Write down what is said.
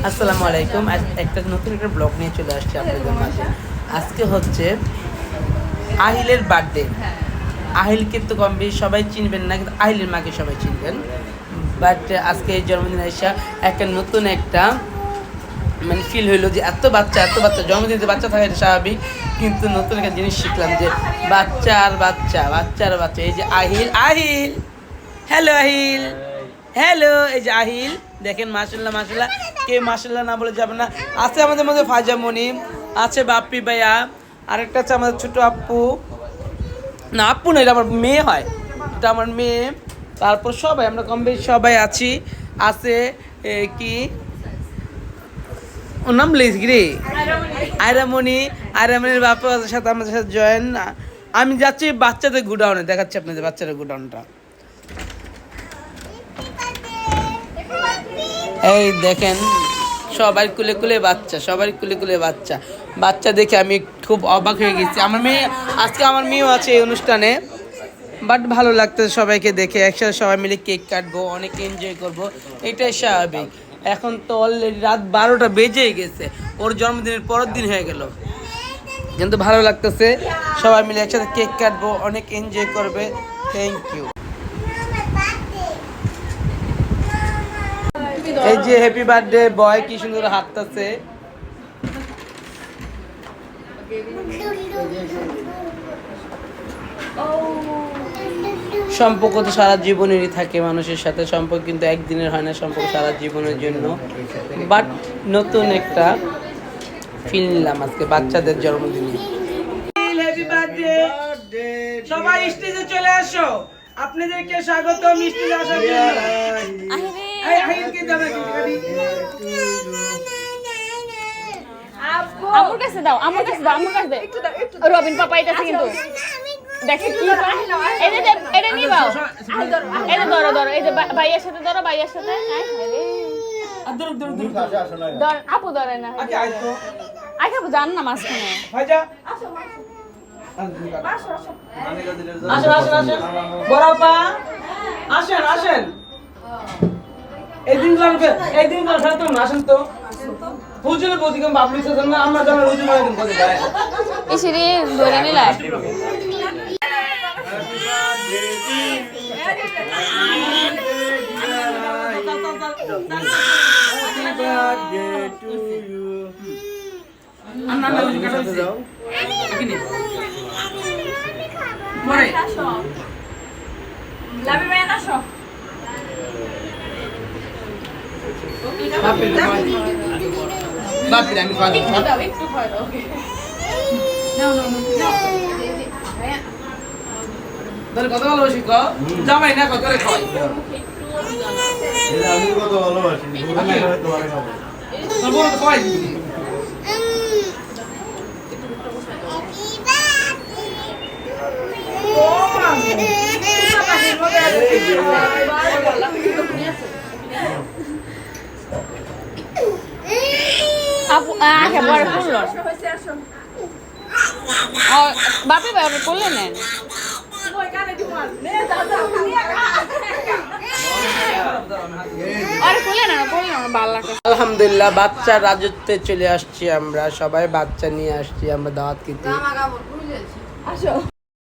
আসসালামু আলাইকুম। একটা নতুন একটা ব্লগ নিয়ে চলে আসছে আপনাদের মাঝে। আজকে হচ্ছে আহিলের বার্থডে। আহিলকে তো কম বেশি সবাই চিনবেন না, কিন্তু আহিলের মাকে সবাই চিনবেন। বাট আজকে এই জন্মদিনে এসে একটা নতুন একটা মানে ফিল হইলো যে এত বাচ্চা জন্মদিনে বাচ্চা থাকা এটা স্বাভাবিক, কিন্তু নতুন একটা জিনিস শিখলাম যে বাচ্চা আর বাচ্চা। এই যে আহিল, হ্যালো আহিল, হ্যালো, এই যে আহিল দেখেন, মাশাল্লাহ কে মাশাল্লাহ না বলে যাবে না। আছে আমাদের মধ্যে ফাজামণি, আছে বাপ্পি ভাইয়া, আরেকটা আছে আমাদের ছোট আপু, না আপু না, এটা আমার মেয়ে হয়, এটা আমার মেয়ে। তারপর সবাই আমরা কম বেশি সবাই আছি। আছে কি ওর নাম রে, আয়রামণির বাপার সাথে আমাদের সাথে জয়েন। আমি যাচ্ছি বাচ্চাদের গুডাউনে, দেখাচ্ছি আপনাদের বাচ্চাদের গুডাউনটা। এই দেখেন সবাই কুলে বাচ্চা দেখে আমি খুব অবাক হয়ে গেছি। আজকে আমার মেয়েও আছে এই অনুষ্ঠানে, বাট ভালো লাগতেছে সবাইকে দেখে। একসাথে সবাই মিলে কেক কাটবো, অনেক এনজয় করব, এটাই স্বাভাবিক। এখন তো অলরেডি রাত 12টা বেজেই গেছে, ওর জন্মদিনের পরের দিন হয়ে গেল, কিন্তু ভালো লাগতেছে। সবাই মিলে একসাথে কেক কাটবো, অনেক এনজয় করবে। Thank you. এই যে হ্যাপি বার্থডে বয় কি সুন্দর হাঁটতেছে। সম্পর্ক তো সারা জীবনেরই থাকে মানুষের সাথে, সম্পর্ক কিন্তু একদিনের হয় না, সম্পর্ক সারা জীবনের জন্য। বাট নতুন একটা ফিল নিলাম আজকে বাচ্চাদের জন্মদিনে। হ্যাপি বার্থডে, সবাই স্টেজে চলে আসো, আপনাদেরকে স্বাগত স্টেজে আসার জন্য। আমার কাছে দাও রবিন পাপা এটা কিন্তু দেখো কি এটা নিবাও, এটা ধরো এই যে ভাইয়ের সাথে ধর আপু ধরে না আপু জান না মাঝখানে আসেন এই দিন আসেন তো হুজুরে বলছি কেমন বাবলু না, আমরা জানা হুজুর মানে দিন কথা ইসিরে ধরে নিলা। কথা ভালোবাসি জামাই না কত রে কয় আমি কত ভালোবাসি তোমার কয় আপু একেবারে করলো বাপি ভাই আপনি করলেন আলহামদুলিল্লাহ বাচ্চার রাজত্বে চলে আসছি আমরা, সবাই বাচ্চা নিয়ে আসছি আমরা দাওয়াত খেতে।